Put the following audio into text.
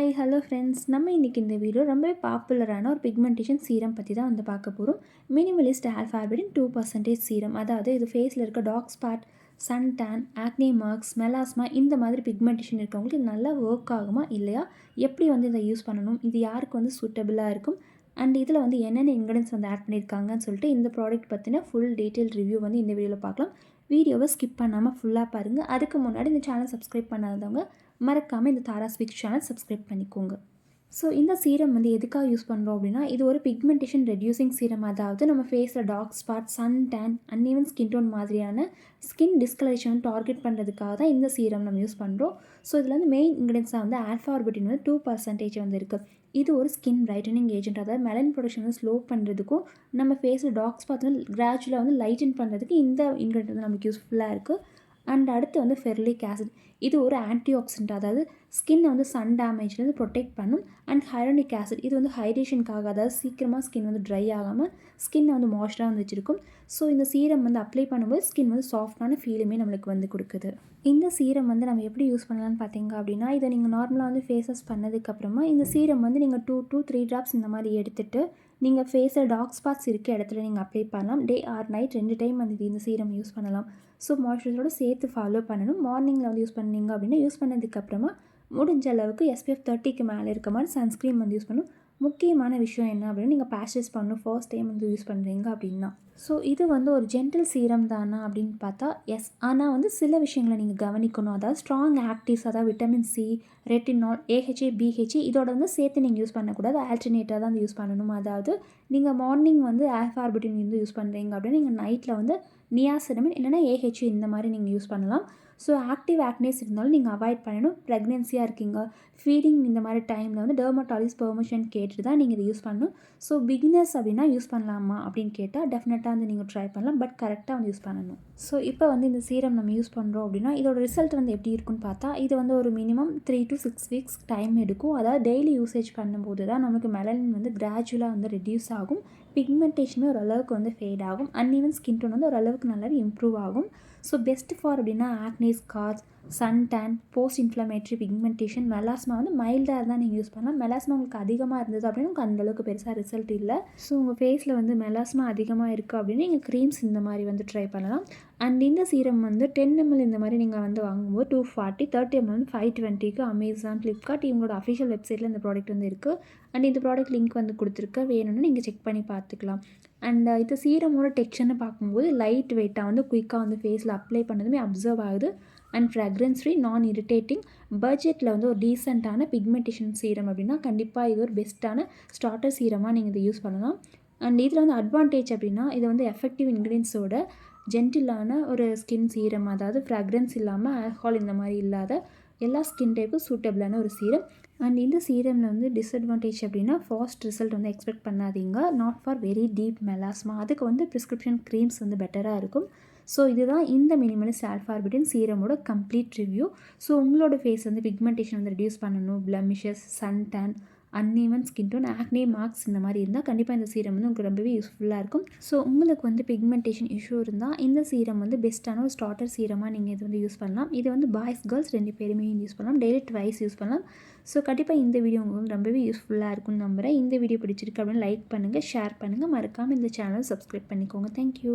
Hi hello friends, நம்ம இன்றைக்கி இந்த வீடியோ ரொம்பவே பாப்புலரான ஒரு பிக்மெண்டேஷன் சீரம் பற்றி தான் வந்து பார்க்க போகிறோம். Minimalist alpha arbutin 2% serum. அதாவது இது ஃபேஸில் இருக்க dark spot, sun tan, acne marks, melasma இந்த மாதிரி பிக்மெண்டேஷன் இருக்கவங்களுக்கு இது நல்லா ஒர்க் ஆகுமா இல்லையா, எப்படி வந்து இதை யூஸ் பண்ணணும், இது யாருக்கு வந்து சூட்டபிளாக இருக்கும் அண்ட் இதில் வந்து என்னென்ன இன்க்ரீடியன்ஸ் வந்து ஆட் பண்ணியிருக்காங்கன்னு சொல்லிட்டு இந்த ப்ராடக்ட் பற்றின ஃபுல் டீட்டெயில் ரிவ்யூ வந்து இந்த வீடியோவில் பார்க்கலாம். வீடியோவை ஸ்கிப் பண்ணாமல் ஃபுல்லாக பாருங்கள். அதுக்கு முன்னாடி இந்த சேனல் சப்ஸ்கிரைப் பண்ணாதவங்க மறக்காமல் இந்த தாரா ஸ்வீட் சேனல் சப்ஸ்கிரைப் பண்ணிக்கோங்க. ஸோ இந்த சீரம் வந்து எதுக்காக யூஸ் பண்ணுறோம் அப்படின்னா, இது ஒரு பிக்மெண்டேஷன் ரெடியூசிங் சீரம். அதாவது நம்ம ஃபேஸில் dark spot, sun tan, uneven skin tone மாதிரியான ஸ்கின் டிஸ்கலரேஷன் டார்கெட் பண்ணுறதுக்காக தான் இந்த சீரம் நம்ம யூஸ் பண்ணுறோம். ஸோ இதில் வந்து மெயின் இன்க்ரீடியன்ஸாக வந்து ஆல்ஃபா ஆர்பிட்டின் வந்து 2% வந்து இருக்குது. இது ஒரு ஸ்கின் பிரைட்டனிங் ஏஜென்ட். அதாவது மெலனின் ப்ரொடக்ஷன் வந்து ஸ்லோ பண்ணுறதுக்கும் நம்ம ஃபேஸில் டார்க் ஸ்பாட் வந்து கிராஜுவலாக வந்து லைட்டன் பண்ணுறதுக்கு இந்த இன்க்ரீடியன்ட் வந்து நமக்கு யூஸ்ஃபுல்லாக இருக்குது. அண்ட் அடுத்து வந்து ஃபெருலிக் ஆசிட். இது ஒரு ஆன்டி ஆக்சிடென்ட். அதாவது ஸ்கின்னை வந்து சன் டேமேஜ்லேருந்து ப்ரொடெக்ட் பண்ணும். அண்ட் ஹைலூரோனிக் ஆசிட், இது வந்து ஹைட்ரேஷனுக்காக, அதாவது சீக்கிரமாக ஸ்கின் வந்து ட்ரை ஆகாமல் ஸ்கின்னை வந்து மாய்ஸ்டராக வந்து வச்சுருக்கும். ஸோ இந்த சீரம் வந்து அப்ளை பண்ணும்போது ஸ்கின் வந்து சாஃப்டான ஃபீலுமே நம்மளுக்கு வந்து கொடுக்குது. இந்த சீரம் வந்து நம்ம எப்படி யூஸ் பண்ணலான்னு பார்த்தீங்க அப்படின்னா, இதை நீங்கள் நார்மலாக வந்து ஃபேஸஸ் பண்ணதுக்கப்புறமா இந்த சீரம் வந்து நீங்கள் 2 to 3 ட்ராப்ஸ் இந்த மாதிரி எடுத்துகிட்டு நீங்கள் ஃபேஸில் டார்க் ஸ்பாட்ஸ் இருக்க இடத்துல நீங்கள் அப்ளை பண்ணலாம். டே ஆர் நைட் 2 டைம் வந்து இந்த சீரம் யூஸ் பண்ணலாம். ஸோ மாய்ஸ்சரைசரோடு சேர்த்து ஃபாலோ பண்ணணும். மார்னிங்கில் வந்து யூஸ் பண்ணீங்க அப்படின்னா, யூஸ் பண்ணதுக்கப்புறமா முடிஞ்ச அளவுக்கு SPF 30க்கு மேலே இருக்க மாதிரி சன்ஸ்க்ரீன் வந்து யூஸ் பண்ணணும். முக்கியமான விஷயம் என்ன அப்படின்னா, நீங்கள் பேச்சஸ் பண்ணணும் ஃபர்ஸ்ட் டைம் வந்து யூஸ் பண்ணுறீங்க அப்படின்னா. ஸோ இது வந்து ஒரு ஜென்டில் சீரம் தானா அப்படின்னு பார்த்தா எஸ். ஆனால் வந்து சில விஷயங்களை நீங்கள் கவனிக்கணும். அதாவது ஸ்ட்ராங் ஆக்டிவ்ஸ், அதாவது vitamin C, retinal, AHA, BHA இதோட வந்து சேர்த்து நீங்கள் யூஸ் பண்ணக்கூடாது. ஆல்டர்னேட்டாக தான் யூஸ் பண்ணணும். அதாவது நீங்கள் மார்னிங் வந்து ஆல்ஃபா ஆர்பிட்டின் வந்து யூஸ் பண்ணுறீங்க அப்படின்னா, நீங்கள் நைட்டில் வந்து நியாசினமைட் இல்லைனா AHA இந்த மாதிரி நீங்கள் யூஸ் பண்ணலாம். ஸோ ஆக்டிவ் ஆக்னேஸ் இருந்தாலும் நீங்கள் அவாய்ட் பண்ணணும். ப்ரெக்னென்சியாக இருக்கீங்க, ஃபீடிங் இந்த மாதிரி டைமில் வந்து டெர்மட்டாலஜிஸ்ட் பெர்மிஷன் கேட்டுட்டு தான் நீங்கள் இதை யூஸ் பண்ணணும். ஸோ பிகினர்ஸ் அப்படின்னா யூஸ் பண்ணலாமா அப்படின்னு கேட்டால் டெஃபினட்டாக வந்து நீங்கள் ட்ரை பண்ணலாம். பட் கரெக்டாக வந்து யூஸ் பண்ணணும். ஸோ இப்போ வந்து இந்த சீரம் நம்ம யூஸ் பண்ணுறோம் அப்படின்னா இதோட ரிசல்ட் வந்து எப்படி இருக்குன்னு பார்த்தா, இது வந்து ஒரு மினிமம் 3 to 6 வீக்ஸ் டைம் எடுக்கும். அதாவது டெய்லி யூசேஜ் பண்ணும்போது தான் நமக்கு மெலனின் வந்து கிராஜுவலாக வந்து ரெடியூஸ் ஆகும். பிக்மெண்டேஷனுமே ஓரளவுக்கு வந்து ஃபேட் ஆகும். அன்ஈவன் ஸ்கின் டோன் வந்து ஓரளவுக்கு நல்லாவே இம்ப்ரூவ் ஆகும். ஸோ பெஸ்ட் ஃபார் அப்படின்னா acne scars, sun tan, post inflammatory pigmentation, melasma வந்து மைல்டாக இருந்தால் நீங்கள் யூஸ் பண்ணலாம். மெலாஸ்மா உங்களுக்கு அதிகமாக இருந்தது அப்படின்னா உங்களுக்கு அந்தளவுக்கு பெருசாக ரிசல்ட் இல்லை. ஸோ உங்கள் ஃபேஸில் வந்து மெலாஸ்மா அதிகமாக இருக்குது அப்படின்னா நீங்கள் க்ரீம்ஸ் இந்த மாதிரி வந்து ட்ரை பண்ணலாம். அண்ட் இந்த சீரம் வந்து 10 ml இந்த மாதிரி நீங்கள் வந்து வாங்கும்போது 240, 30 ml வந்து 520க்கு அமேசான், ஃப்ளிப்கார்ட் இவங்களோட அஃபிஷியல் வெப்சைட்டில் இந்த ப்ராடக்ட் வந்து இருக்குது. அண்ட் இந்த ப்ராடக்ட் லிங்க் வந்து கொடுத்துருக்க, வேணும்னு நீங்கள் செக் பண்ணி பார்த்துக்கலாம். அண்ட் இது சீரமோட டெக்ஸ்சர்னு பார்க்கும்போது லைட் வெயிட்டாக வந்து குயிக்காக வந்து ஃபேஸில் அப்ளை பண்ணதுமே அப்சர்வ் ஆகுது. அண்ட் ஃப்ராக்ரன்ஸ் ஃப்ரீ, நான் இரிட்டேட்டிங், பட்ஜெட்டில் வந்து ஒரு டீசெண்டான பிக்மெண்டேஷன் சீரம் அப்படின்னா கண்டிப்பாக இது ஒரு பெஸ்ட்டான ஸ்டார்டர் சீரமாக நீங்கள் இதை யூஸ் பண்ணலாம். அண்ட் இதில் வந்து அட்வான்டேஜ் அப்படின்னா, இது வந்து எஃபெக்டிவ் இன்க்ரீடியன்ஸோட ஜென்டிலான ஒரு ஸ்கின் சீரம். அதாவது ஃப்ராக்ரன்ஸ் இல்லாமல் ஆல்கஹால் இந்த மாதிரி இல்லாத எல்லா ஸ்கின் டைப்பும் சூட்டபிளான ஒரு சீரம். அண்ட் இந்த சீரமில் வந்து டிஸ்அட்வான்டேஜ் அப்படின்னா ஃபாஸ்ட் ரிசல்ட் வந்து எக்ஸ்பெக்ட் பண்ணாதீங்க. Not for very deep melasma. அதுக்கு வந்து ப்ரிஸ்கிரிப்ஷன் க்ரீம்ஸ் வந்து பெட்டராக இருக்கும். ஸோ இதுதான் இந்த மினிமலிஸ்ட் ஆல்ஃபா ஆர்பிட்டின் சீரமோட கம்ப்ளீட் ரிவ்யூ. ஸோ உங்களோட ஃபேஸ் வந்து பிக்மெண்டேஷன் வந்து ரெடியூஸ் பண்ணணும், blemishes, sun tan, uneven skin tone, acne marks இந்த மாதிரி இருந்தால் கண்டிப்பாக இந்த சீரம் வந்து உங்களுக்கு ரொம்பவே யூஸ்ஃபுல்லாக இருக்கும். ஸோ உங்களுக்கு வந்து பிக்மெண்டேஷன் இஷ்யூ இருந்தால் இந்த சீரம் வந்து பெஸ்ட்டான ஒரு ஸ்டார்டர் சீரமாக நீங்கள் இது வந்து யூஸ் பண்ணலாம். இது வந்து பாய்ஸ் கேர்ள்ஸ் 2 பேருமே யூஸ் பண்ணலாம். டெய்லி ட்வைஸ் யூஸ் பண்ணலாம். ஸோ கண்டிப்பாக இந்த வீடியோ உங்களுக்கு ரொம்பவே யூஸ்ஃபுல்லாக இருக்கும்னு நம்புகிறேன். இந்த வீடியோ பிடிச்சிருக்கு அப்படின்னு லைக் பண்ணுங்கள், ஷேர் பண்ணுங்கள், மறக்காமல் இந்த சேனல் சப்ஸ்கிரைப் பண்ணிக்கோங்க. தேங்க்யூ.